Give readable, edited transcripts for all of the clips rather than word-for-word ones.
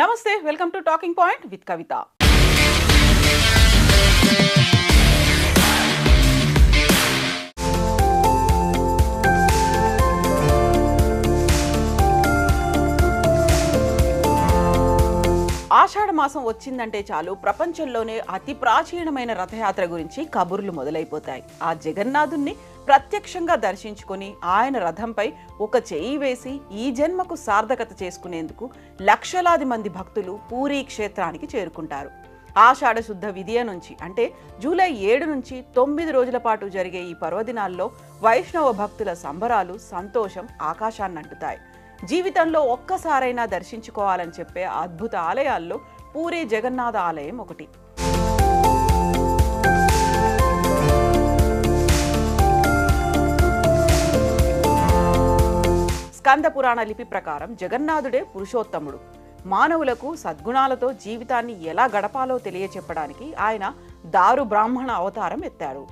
నమస్తే, welcome to talking point with Kavitha. ఆషాఢ మాసం వచ్చిందంటే చాలు ప్రపంచంలోనే అతి ప్రాచీనమైన రథయాత్ర గురించి కబుర్లు మొదలైపోతాయి. ఆ జగన్నాథుణ్ణి ప్రత్యక్షంగా దర్శించుకొని ఆయన రథంపై ఒక చెయ్యి వేసి ఈ జన్మకు సార్థకత చేసుకునేందుకు లక్షలాది మంది భక్తులు పూరీ క్షేత్రానికి చేరుకుంటారు. ఆషాఢ శుద్ధ విదియ నుంచి అంటే జూలై 7 నుంచి 9 రోజుల పాటు జరిగే ఈ పర్వదినాల్లో వైష్ణవ భక్తుల సంబరాలు, సంతోషం ఆకాశాన్నంటుతాయి. జీవితంలో ఒక్కసారైనా దర్శించుకోవాలని చెప్పే అద్భుత ఆలయాల్లో పూరీ జగన్నాథ ఆలయం ఒకటి. స్కంద పురాణ లిపి ప్రకారం జగన్నాథుడే పురుషోత్తముడు. మానవులకు సద్గుణాలతో జీవితాన్ని ఎలా గడపాలో తెలియచెప్పడానికి ఆయన దారు బ్రాహ్మణ అవతారం ఎత్తారు.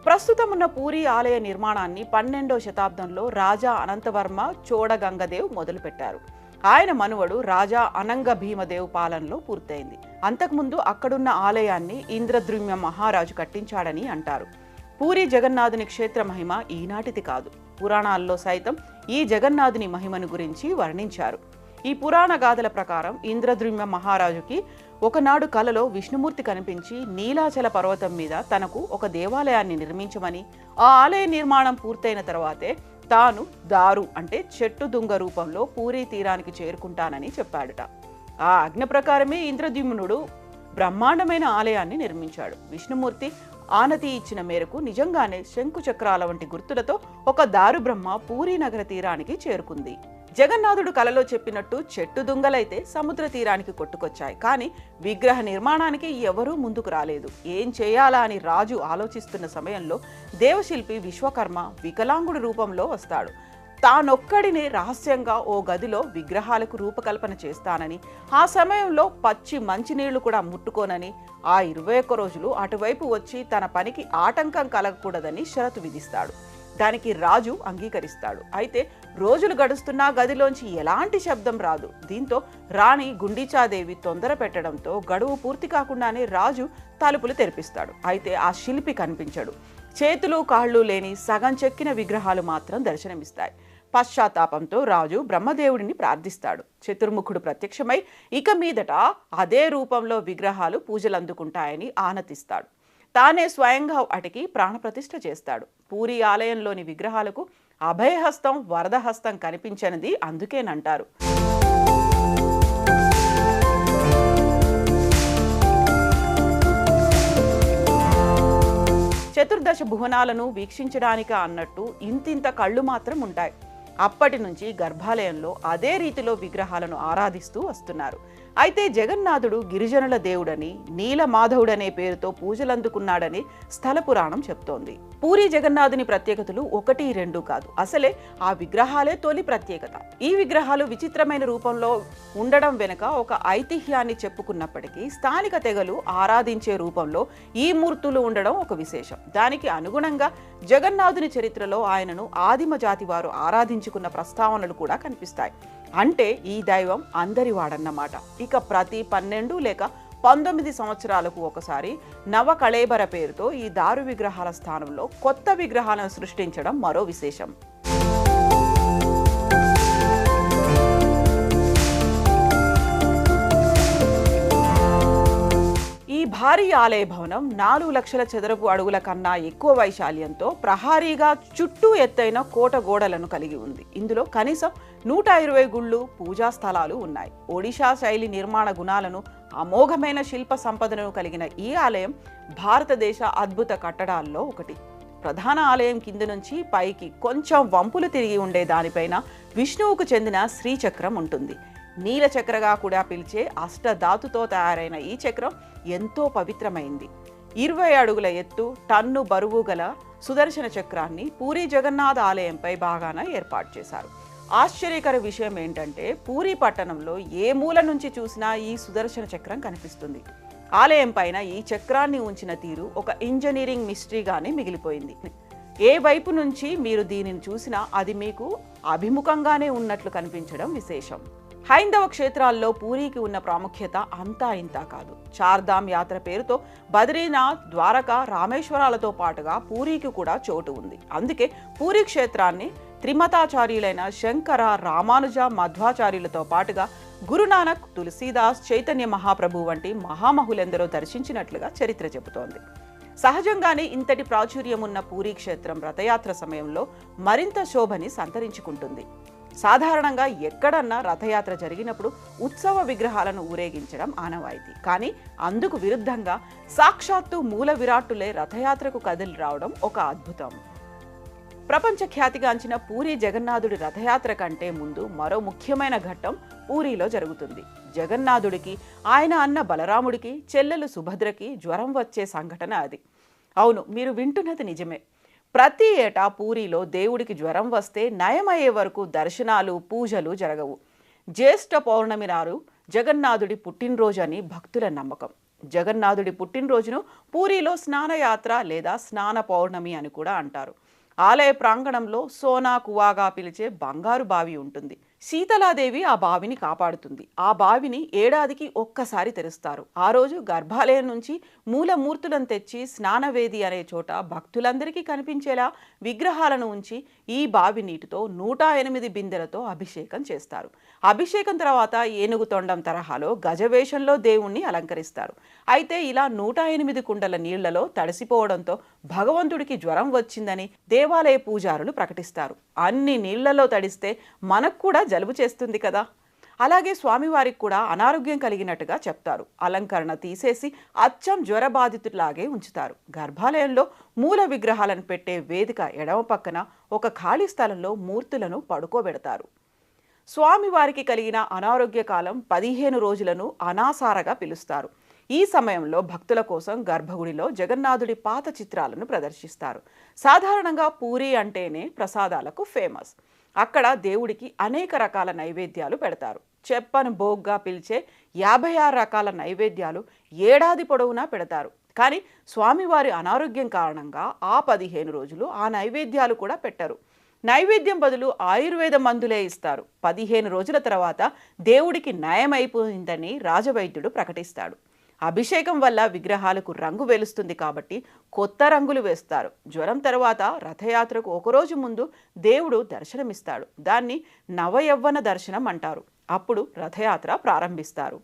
ప్రస్తుతం ఉన్న పూరీ ఆలయ నిర్మాణాన్ని 12వ శతాబ్దంలో రాజా అనంతవర్మ చోడగంగదేవ్ మొదలుపెట్టారు. ఆయన మనువడు రాజా అనంగ భీమదేవ్ పాలనలో పూర్తయింది. అంతకుముందు అక్కడున్న ఆలయాన్ని ఇంద్రద్రుమ్య మహారాజు కట్టించాడని అంటారు. పూరీ జగన్నాథుని క్షేత్ర మహిమ ఈనాటిది కాదు. పురాణాల్లో సైతం ఈ జగన్నాథుని మహిమను గురించి వర్ణించారు. ఈ పురాణ గాథల ప్రకారం ఇంద్రద్రుమ్య మహారాజుకి ఒకనాడు కలలో విష్ణుమూర్తి కనిపించి నీలాచల పర్వతం మీద తనకు ఒక దేవాలయాన్ని నిర్మించమని, ఆ ఆలయ నిర్మాణం పూర్తయిన తర్వాతే తాను దారు అంటే చెట్టు దుంగ రూపంలో పూరీ తీరానికి చేరుకుంటానని చెప్పాడుట. ఆ ఆజ్ఞ ప్రకారమే ఇంద్రద్యుమ్నుడు బ్రహ్మాండమైన ఆలయాన్ని నిర్మించాడు. విష్ణుమూర్తి ఆనతి ఇచ్చిన మేరకు నిజంగానే శంకు చక్రాల వంటి గుర్తులతో ఒక దారు బ్రహ్మ పూరీ నగర తీరానికి చేరుకుంది. జగన్నాథుడు కలలో చెప్పినట్టు చెట్టు దుంగలైతే సముద్ర తీరానికి కొట్టుకొచ్చాయి. కానీ విగ్రహ నిర్మాణానికి ఎవరూ ముందుకు రాలేదు. ఏం చేయాలా అని రాజు ఆలోచిస్తున్న సమయంలో దేవశిల్పి విశ్వకర్మ వికలాంగుడి రూపంలో వస్తాడు. తానొక్కడినే రహస్యంగా ఓ గదిలో విగ్రహాలకు రూపకల్పన చేస్తానని, ఆ సమయంలో పచ్చి మంచినీళ్లు కూడా ముట్టుకోనని, ఆ 21 రోజులు అటువైపు వచ్చి తన పనికి ఆటంకం కలగకూడదని షరతు విధిస్తాడు. దానికి రాజు అంగీకరిస్తాడు. అయితే రోజులు గడుస్తున్నా గదిలోంచి ఎలాంటి శబ్దం రాదు. దీంతో రాణి గుండీచాదేవి తొందర పెట్టడంతో గడువు పూర్తి కాకుండానే రాజు తలుపులు తెరిపిస్తాడు. అయితే ఆ శిల్పి కనిపించడు. చేతులు కాళ్ళు లేని సగం చెక్కిన విగ్రహాలు మాత్రం దర్శనమిస్తాయి. పశ్చాత్తాపంతో రాజు బ్రహ్మదేవుడిని ప్రార్థిస్తాడు. చతుర్ముఖుడు ప్రత్యక్షమై ఇక మీదట అదే రూపంలో విగ్రహాలు పూజలందుకుంటాయని ఆనతిస్తాడు. తానే స్వయంగా వాటికి ప్రాణప్రతిష్ఠ చేస్తాడు. పూరీ ఆలయంలోని విగ్రహాలకు అభయహస్తం, వరదహస్తం కనిపించనిది అందుకేనంటారు. చతుర్దశ భువనాలను వీక్షించడానిక అన్నట్టు ఇంతింత కళ్ళు మాత్రం ఉంటాయి. అప్పటి నుంచి గర్భాలయంలో అదే రీతిలో విగ్రహాలను ఆరాధిస్తూ వస్తున్నారు. అయితే జగన్నాథుడు గిరిజనుల దేవుడని, నీలమాధవుడనే పేరుతో పూజలందుకున్నాడని స్థల పురాణం చెప్తోంది. పూరీ జగన్నాథుని ప్రత్యేకతలు 1, 2 కాదు. అసలే ఆ విగ్రహాలే తొలి ప్రత్యేకత. ఈ విగ్రహాలు విచిత్రమైన రూపంలో ఉండడం వెనుక ఒక ఐతిహ్యాన్ని చెప్పుకున్నప్పటికీ స్థానిక తెగలు ఆరాధించే రూపంలో ఈ మూర్తులు ఉండడం ఒక విశేషం. దానికి అనుగుణంగా జగన్నాథుని చరిత్రలో ఆయనను ఆదిమ జాతి వారు ఆరాధించుకున్న ప్రస్తావనలు కూడా కనిపిస్తాయి. అంటే ఈ దైవం అందరి వాడన్నమాట. ఇక ప్రతి 12 లేక 19 సంవత్సరాలకు ఒకసారి నవకళేబర పేరుతో ఈ దారు విగ్రహాల స్థానంలో కొత్త విగ్రహాలను సృష్టించడం మరో విశేషం. ఈ భారీ ఆలయ భవనం 4 లక్షల చదరపు అడుగుల కన్నా ఎక్కువ వైశాల్యంతో ప్రహారీగా చుట్టూ ఎత్తైన కోట గోడలను కలిగి ఉంది. ఇందులో కనీసం 120 గుళ్ళు, పూజా స్థలాలు ఉన్నాయి. ఒడిషా శైలి నిర్మాణ గుణాలను, అమోఘమైన శిల్ప సంపదను కలిగిన ఈ ఆలయం భారతదేశ అద్భుత కట్టడాల్లో ఒకటి. ప్రధాన ఆలయం కింద నుంచి పైకి కొంచెం వంపులు తిరిగి ఉండే దానిపైన విష్ణువుకు చెందిన శ్రీచక్రం ఉంటుంది. నీల చక్రగా కూడా పిలిచే అష్టధాతుతో తయారైన ఈ చక్రం ఎంతో పవిత్రమైంది. 20 అడుగుల ఎత్తు, టన్ను బరువు గల సుదర్శన చక్రాన్ని పూరీ జగన్నాథ ఆలయంపై భాగాన ఏర్పాటు చేశారు. ఆశ్చర్యకర విషయం ఏంటంటే పూరీ పట్టణంలో ఏ మూల నుంచి చూసినా ఈ సుదర్శన చక్రం కనిపిస్తుంది. ఆలయం పైన ఈ చక్రాన్ని ఉంచిన తీరు ఒక ఇంజనీరింగ్ మిస్టరీగానే మిగిలిపోయింది. ఏ వైపు నుంచి మీరు దీనిని చూసినా అది మీకు అభిముఖంగానే ఉన్నట్లు కనిపించడం విశేషం. హైందవ క్షేత్రాల్లో పూరికి ఉన్న ప్రాముఖ్యత అంతా ఇంతా కాదు. చార్ధామ్ యాత్ర పేరుతో బద్రీనాథ్, ద్వారకా, రామేశ్వరాలతో పాటుగా పూరికి కూడా చోటు ఉంది. అందుకే పూరి క్షేత్రాన్ని త్రిమతాచార్యులైన శంకర, రామానుజ, మధ్వాచార్యులతో పాటుగా గురునానక్, తులసీదాస్, చైతన్య మహాప్రభు వంటి మహామహులెందరో దర్శించినట్లుగా చరిత్ర చెబుతోంది. సహజంగానే ఇంతటి ప్రాచుర్యం ఉన్న పూరీ క్షేత్రం రథయాత్ర సమయంలో మరింత శోభని సంతరించుకుంటుంది. సాధారణంగా ఎక్కడన్నా రథయాత్ర జరిగినప్పుడు ఉత్సవ విగ్రహాలను ఊరేగించడం ఆనవాయితీ. కానీ అందుకు విరుద్ధంగా సాక్షాత్తు మూల విరాట్టులే రథయాత్రకు కదిలి రావడం ఒక అద్భుతం. ప్రపంచ ఖ్యాతిగాంచిన పూరీ జగన్నాథుడి రథయాత్ర కంటే ముందు మరో ముఖ్యమైన ఘట్టం పూరీలో జరుగుతుంది. జగన్నాథుడికి, ఆయన అన్న బలరాముడికి, చెల్లెలు సుభద్రకి జ్వరం వచ్చే సంఘటన అది. అవును, మీరు వింటున్నది నిజమే. ప్రతి ఏటా పూరీలో దేవుడికి జ్వరం వస్తే నయమయ్యే వరకు దర్శనాలు, పూజలు జరగవు. జ్యేష్ఠ పౌర్ణమి నాడు జగన్నాథుడి పుట్టినరోజు అని భక్తుల నమ్మకం. జగన్నాథుడి పుట్టినరోజును పూరీలో స్నానయాత్ర లేదా స్నాన పౌర్ణమి అని కూడా అంటారు. ఆలయ ప్రాంగణంలో సోనా కువాగా పిలిచే బంగారు బావి ఉంటుంది. శీతలాదేవి ఆ బావిని కాపాడుతుంది. ఆ బావిని ఏడాదికి ఒక్కసారి తెరుస్తారు. ఆ రోజు గర్భాలయం నుంచి మూలమూర్తులను తెచ్చి స్నానవేది అనే చోట భక్తులందరికీ కనిపించేలా విగ్రహాలను ఉంచి ఈ బావి నీటితో 108 బిందెలతో అభిషేకం చేస్తారు. అభిషేకం తర్వాత ఏనుగు తొండం తరహాలో గజవేషంలో దేవుణ్ణి అలంకరిస్తారు. అయితే ఇలా 108 కుండల నీళ్లలో తడిసిపోవడంతో భగవంతుడికి జ్వరం వచ్చిందని దేవాలయ పూజారులు ప్రకటిస్తారు. అన్ని నీళ్లలో తడిస్తే మనకు కూడా జలుబు చేస్తుంది కదా. అలాగే స్వామివారికి కూడా అనారోగ్యం కలిగినట్టుగా చెప్తారు. అలంకరణ తీసేసి అచ్చం జ్వరబాధితులాగే ఉంచుతారు. గర్భాలయంలో మూల విగ్రహాలను పెట్టే వేదిక ఎడమ పక్కన ఒక ఖాళీ స్థలంలో మూర్తులను పడుకోబెడతారు. స్వామివారికి కలిగిన అనారోగ్య కాలం 15 రోజులను అనాసారగా పిలుస్తారు. ఈ సమయంలో భక్తుల కోసం గర్భగుడిలో జగన్నాథుడి పాత చిత్రాలను ప్రదర్శిస్తారు. సాధారణంగా పూరీ అంటేనే ప్రసాదాలకు ఫేమస్. అక్కడ దేవుడికి అనేక రకాల నైవేద్యాలు పెడతారు. చెప్పను భోగ్గా పిలిచే 56 రకాల నైవేద్యాలు ఏడాది పొడవునా పెడతారు. కానీ స్వామివారి అనారోగ్యం కారణంగా ఆ 15 రోజులు ఆ నైవేద్యాలు కూడా పెట్టరు. నైవేద్యం బదులు ఆయుర్వేద మందులే ఇస్తారు. 15 రోజుల తర్వాత దేవుడికి నయమైపోయిందని రాజవైద్యుడు ప్రకటిస్తాడు. అభిషేకం వల్ల విగ్రహాలకు రంగు వెలుస్తుంది కాబట్టి కొత్త రంగులు వేస్తారు. జ్వరం తర్వాత రథయాత్రకు ఒకరోజు ముందు దేవుడు దర్శనమిస్తాడు. దాన్ని నవయవ్వన దర్శనం అంటారు. అప్పుడు రథయాత్ర ప్రారంభిస్తారు.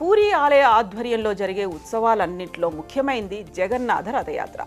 పూరీ ఆలయ ఆధ్వర్యంలో జరిగే ఉత్సవాలన్నింటిలో ముఖ్యమైనది జగన్నాథ రథయాత్ర.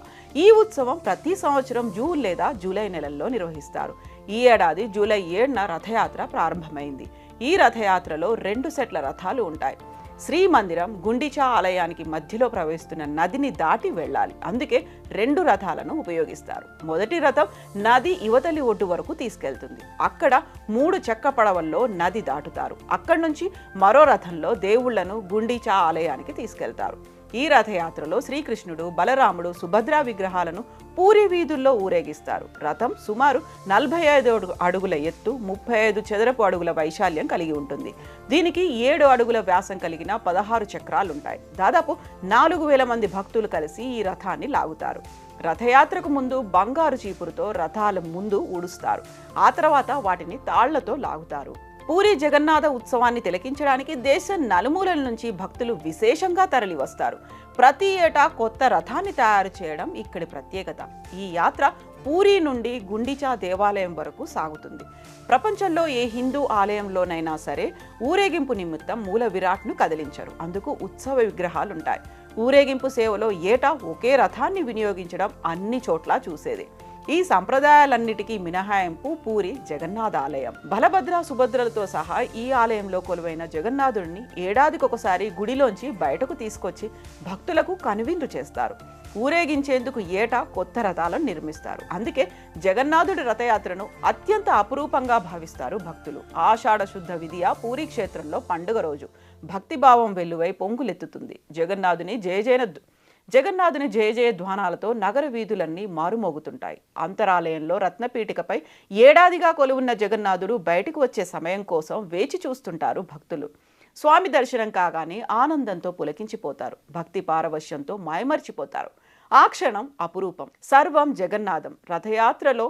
ఈ ఉత్సవం ప్రతి సంవత్సరం జూన్ లేదా జూలై నెలల్లో నిర్వహిస్తారు. ఈ ఏడాది జూలై 7న రథయాత్ర ప్రారంభమైంది. ఈ రథయాత్రలో 2 సెట్ల రథాలు ఉంటాయి. శ్రీమందిరం, గుండిచా ఆలయానికి మధ్యలో ప్రవహిస్తున్న నదిని దాటి వెళ్ళాలి. అందుకే 2 రథాలను ఉపయోగిస్తారు. మొదటి రథం నది ఇవతలి ఒడ్డు వరకు తీసుకెళ్తుంది. అక్కడ 3 చెక్క పడవల్లో నది దాటుతారు. అక్కడి నుంచి మరో రథంలో దేవుళ్లను గుండిచా ఆలయానికి తీసుకెళ్తారు. ఈ రథయాత్రలో శ్రీకృష్ణుడు, బలరాముడు, సుభద్ర విగ్రహాలను పూరీ వీధుల్లో ఊరేగిస్తారు. రథం సుమారు 45 అడుగుల ఎత్తు, 35 చదరపు అడుగుల వైశాల్యం కలిగి ఉంటుంది. దీనికి 7 అడుగుల వ్యాసం కలిగిన 16 చక్రాలుంటాయి. దాదాపు 4000 మంది భక్తులు కలిసి ఈ రథాన్ని లాగుతారు. రథయాత్రకు ముందు బంగారు చీపురుతో రథాల ముందు ఊడుస్తారు. ఆ తర్వాత వాటిని తాళ్లతో లాగుతారు. పూరీ జగన్నాథ ఉత్సవాన్ని తిలకించడానికి దేశం నలుమూలల నుంచి భక్తులు విశేషంగా తరలి వస్తారు. ప్రతి ఏటా కొత్త రథాన్ని తయారు చేయడం ఇక్కడి ప్రత్యేకత. ఈ యాత్ర పూరీ నుండి గుండిచా దేవాలయం వరకు సాగుతుంది. ప్రపంచంలో ఏ హిందూ ఆలయంలోనైనా సరే ఊరేగింపు నిమిత్తం మూల విరాట్ను కదిలించరు. అందుకు ఉత్సవ విగ్రహాలుంటాయి. ఊరేగింపు సేవలో ఏటా ఒకే రథాన్ని వినియోగించడం అన్ని చోట్ల చూసేది. ఈ సంప్రదాయాలన్నిటికీ మినహాయింపు పూరీ జగన్నాథ ఆలయం. బలభద్ర, సుభద్రలతో సహా ఈ ఆలయంలో కొలువైన జగన్నాథుడిని ఏడాదికొకసారి గుడిలోంచి బయటకు తీసుకొచ్చి భక్తులకు కనువిందు చేస్తారు. ఊరేగించేందుకు ఏటా కొత్త రథాలను నిర్మిస్తారు. అందుకే జగన్నాథుడి రథయాత్రను అత్యంత అపురూపంగా భావిస్తారు భక్తులు. ఆషాఢ శుద్ధ విధియ పూరీ క్షేత్రంలో పండుగ రోజు భక్తిభావం వెల్లువై పొంగులెత్తుతుంది. జగన్నాథుని జయ జయ ధ్వానాలతో నగర వీధులన్నీ మారుమోగుతుంటాయి. అంతరాలయంలో రత్నపీఠికపై ఏడాదిగా కొలువున్న జగన్నాథుడు బయటకు వచ్చే సమయం కోసం వేచి చూస్తుంటారు భక్తులు. స్వామి దర్శనం కాగానే ఆనందంతో పులకించిపోతారు. భక్తి పారవశ్యంతో మాయమర్చిపోతారు. ఆ క్షణం అపురూపం. సర్వం జగన్నాథం. రథయాత్రలో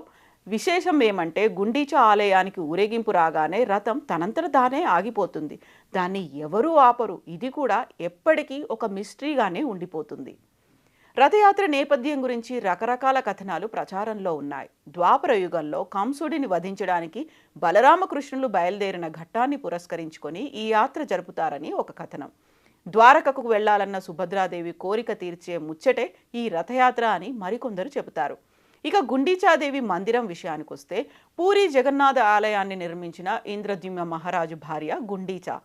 విశేషం ఏమంటే గుండీచా ఆలయానికి ఊరేగింపు రాగానే రథం తనంతట తానే ఆగిపోతుంది. దాన్ని ఎవరూ ఆపరు. ఇది కూడా ఎప్పటికీ ఒక మిస్టరీగానే ఉండిపోతుంది. రథయాత్ర నేపథ్యం గురించి రకరకాల కథనాలు ప్రచారంలో ఉన్నాయి. ద్వాపర యుగంలో కంసుడిని వధించడానికి బలరామకృష్ణులు బయలుదేరిన ఘట్టాన్ని పురస్కరించుకొని ఈ యాత్ర జరుపుతారని ఒక కథనం. ద్వారకకు వెళ్లాలన్న సుభద్రాదేవి కోరిక తీర్చే ముచ్చటే ఈ రథయాత్ర అని మరికొందరు చెబుతారు. ఇక గుండీచాదేవి మందిరం విషయానికొస్తే పూరి జగన్నాథ ఆలయాన్ని నిర్మించిన ఇంద్రద్యుమ్న మహారాజు భార్య గుండీచా.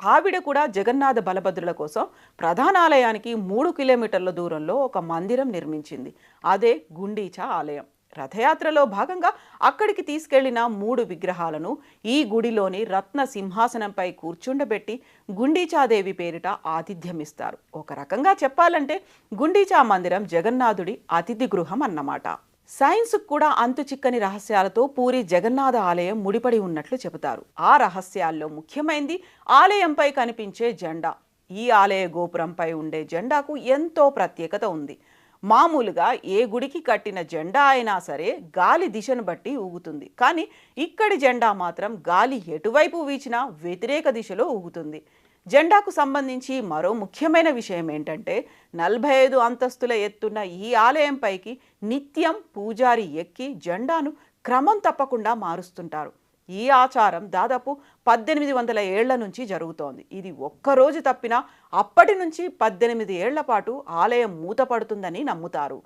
ఆవిడ కూడా జగన్నాథ బలభద్రుల కోసం ప్రధాన ఆలయానికి 3 కిలోమీటర్ల దూరంలో ఒక మందిరం నిర్మించింది. అదే గుండీచా ఆలయం. రథయాత్రలో భాగంగా అక్కడికి తీసుకెళ్లిన 3 విగ్రహాలను ఈ గుడిలోని రత్న సింహాసనంపై కూర్చుండబెట్టి గుండీచాదేవి పేరిట ఆతిథ్యమిస్తారు. ఒక రకంగా చెప్పాలంటే గుండీచా మందిరం జగన్నాథుడి అతిథి గృహం అన్నమాట. సైన్స్కు కూడా అంతు చిక్కని రహస్యాలతో పూరి జగన్నాథ ఆలయం ముడిపడి ఉన్నట్లు చెబుతారు. ఆ రహస్యాల్లో ముఖ్యమైనది ఆలయంపై కనిపించే జెండా. ఈ ఆలయ గోపురంపై ఉండే జెండాకు ఎంతో ప్రత్యేకత ఉంది. మామూలుగా ఏ గుడికి కట్టిన జెండా అయినా సరే గాలి దిశను బట్టి ఊగుతుంది. కానీ ఇక్కడి జెండా మాత్రం గాలి ఎటువైపు వీచినా వ్యతిరేక దిశలో ఊగుతుంది. జెండాకు సంబంధించి మరో ముఖ్యమైన విషయం ఏంటంటే 45 అంతస్తుల ఎత్తున్న ఈ ఆలయంపైకి నిత్యం పూజారి ఎక్కి జెండాను క్రమం తప్పకుండా మారుస్తుంటారు. ఈ ఆచారం దాదాపు 1800 ఏళ్ల నుంచి జరుగుతోంది. ఇది ఒక్కరోజు తప్పినా అప్పటి నుంచి 18 ఏళ్ల పాటు ఆలయం మూతపడుతుందని నమ్ముతారు.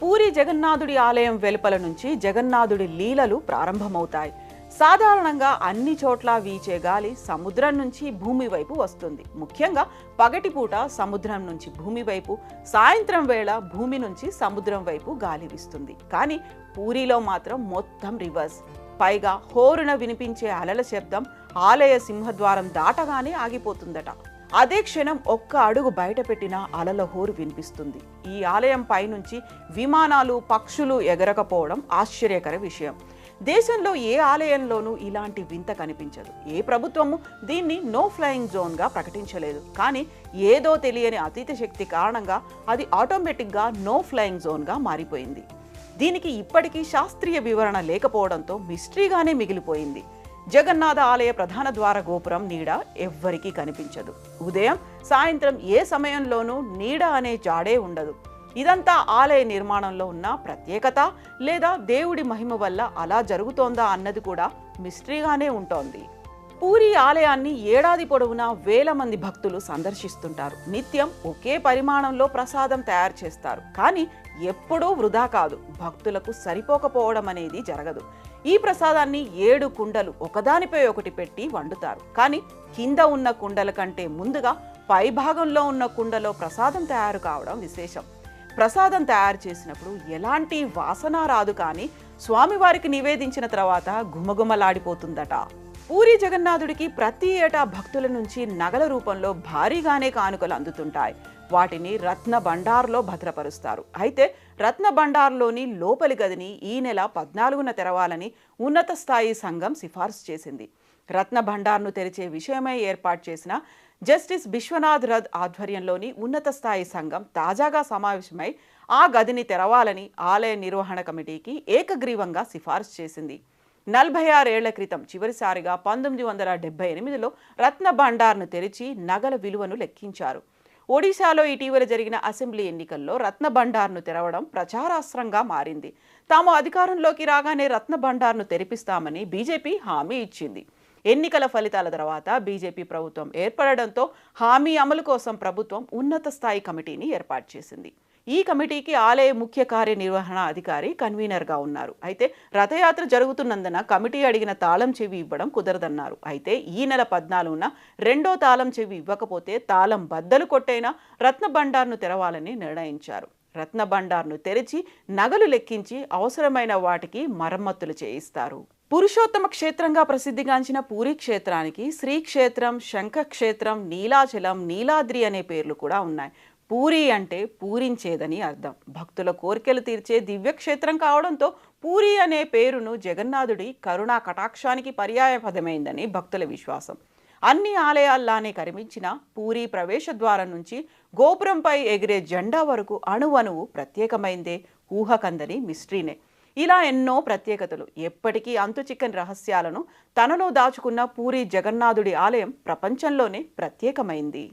పూరి జగన్నాథుడి ఆలయం వెలుపల నుంచి జగన్నాథుడి లీలలు ప్రారంభమవుతాయి. సాధారణంగా అన్ని చోట్ల వీచే గాలి సముద్రం నుంచి భూమి వైపు వస్తుంది. ముఖ్యంగా పగటిపూట సముద్రం నుంచి భూమి వైపు, సాయంత్రం వేళ భూమి నుంచి సముద్రం వైపు గాలి వీస్తుంది. కానీ పూరిలో మాత్రం మొత్తం రివర్స్. పైగా హోరున వినిపించే అలల శబ్దం ఆలయ సింహద్వారం దాటగానే ఆగిపోతుందట. అదే క్షణం ఒక్క అడుగు బయట పెట్టినా అలల హోరు వినిపిస్తుంది. ఈ ఆలయం పైనుంచి విమానాలు, పక్షులు ఎగరకపోవడం ఆశ్చర్యకర విషయం. దేశంలో ఏ ఆలయంలోనూ ఇలాంటి వింత కనిపించదు. ఏ ప్రభుత్వము దీన్ని నో ఫ్లయింగ్ జోన్గా ప్రకటించలేదు. కానీ ఏదో తెలియని అతీత శక్తి కారణంగా అది ఆటోమేటిక్గా నో ఫ్లయింగ్ జోన్గా మారిపోయింది. దీనికి ఇప్పటికీ శాస్త్రీయ వివరణ లేకపోవడంతో మిస్టరీగానే మిగిలిపోయింది. జగన్నాథ ఆలయ ప్రధాన ద్వార గోపురం నీడ ఎవ్వరికీ కనిపించదు. ఉదయం, సాయంత్రం ఏ సమయంలోనూ నీడ అనే జాడే ఉండదు. ఇదంతా ఆలయ నిర్మాణంలో ఉన్న ప్రత్యేకత లేదా దేవుడి మహిమ వల్ల అలా జరుగుతోందా అన్నది కూడా మిస్టరీగానే ఉంటోంది. పూరి ఆలయాన్ని ఏడాది పొడవునా వేల మంది భక్తులు సందర్శిస్తుంటారు. నిత్యం ఒకే పరిమాణంలో ప్రసాదం తయారు చేస్తారు. కానీ ఎప్పుడూ వృధా కాదు. భక్తులకు సరిపోకపోవడం అనేది జరగదు. ఈ ప్రసాదాన్ని 7 కుండలు ఒకదానిపై ఒకటి పెట్టి వండుతారు. కానీ కింద ఉన్న కుండల కంటే ముందుగా పై భాగంలో ఉన్న కుండలో ప్రసాదం తయారు కావడం విశేషం. ప్రసాదం తయారు చేసినప్పుడు ఎలాంటి వాసన రాదు. కానీ స్వామివారికి నివేదించిన తర్వాత గుమగుమలాడిపోతుందట. పూరి జగన్నాథుడికి ప్రతి ఏటా భక్తుల నుంచి నగల రూపంలో భారీగానే కానుకలు అందుతుంటాయి. వాటిని రత్న భండార్లో భద్రపరుస్తారు. అయితే రత్న భండార్లోని లోపలి గదిని ఈ నెల 14న తెరవాలని ఉన్నత స్థాయి సంఘం సిఫార్సు చేసింది. రత్న భండార్ను తెరిచే విషయమై ఏర్పాటు చేసిన జస్టిస్ విశ్వనాథ్ రథ్ ఆధ్వర్యంలోని ఉన్నత స్థాయి సంఘం తాజాగా సమావేశమై ఆ గదిని తెరవాలని ఆలయ నిర్వహణ కమిటీకి ఏకగ్రీవంగా సిఫార్సు చేసింది. 46 ఏళ్ల క్రితం చివరిసారిగా 1978లో రత్న భండార్ను తెరిచి నగల విలువను లెక్కించారు. ఒడిశాలో ఇటీవల జరిగిన అసెంబ్లీ ఎన్నికల్లో రత్న భండార్ను తెరవడం ప్రచారాస్త్రంగా మారింది. తాము అధికారంలోకి రాగానే రత్న భండార్ను తెరిపిస్తామని బీజేపీ హామీ ఇచ్చింది. ఎన్నికల ఫలితాల తర్వాత బీజేపీ ప్రభుత్వం ఏర్పడడంతో హామీ అమలు కోసం ప్రభుత్వం ఉన్నత స్థాయి కమిటీని ఏర్పాటు చేసింది. ఈ కమిటీకి ఆలయ ముఖ్య కార్యనిర్వహణ అధికారి కన్వీనర్గా ఉన్నారు. అయితే రథయాత్ర జరుగుతున్నందున కమిటీ అడిగిన తాళం చెవి ఇవ్వడం కుదరదన్నారు. అయితే ఈ నెల 14న రెండో తాళం చెవి ఇవ్వకపోతే తాళం బద్దలు కొట్టైనా రత్న భండార్ను తెరవాలని నిర్ణయించారు. రత్న భండార్ను తెరిచి నగలు లెక్కించి అవసరమైన వాటికి మరమ్మతులు చేయిస్తారు. పురుషోత్తమ క్షేత్రంగా ప్రసిద్ధిగాంచిన పూరి క్షేత్రానికి శ్రీక్షేత్రం, శంఖక్షేత్రం, నీలాచలం, నీలాద్రి అనే పేర్లు కూడా ఉన్నాయి. పూరి అంటే పూరించేదని అర్థం. భక్తుల కోరికలు తీర్చే దివ్యక్షేత్రం కావడంతో పూరి అనే పేరును జగన్నాథుడి కరుణా కటాక్షానికి పర్యాయపదమైందని భక్తుల విశ్వాసం. అన్ని ఆలయాల్లానే కనిపించిన పూరి ప్రవేశ ద్వారం నుంచి గోపురంపై ఎగిరే జెండా వరకు అణువణువు ప్రత్యేకమైందే, ఊహకందని మిస్టరీనే. ఇలా ఎన్నో ప్రత్యేకతలు, ఎప్పటికీ అంతుచిక్కని రహస్యాలను తనలో దాచుకున్న పూరి జగన్నాథుడి ఆలయం ప్రపంచంలోనే ప్రత్యేకమైంది.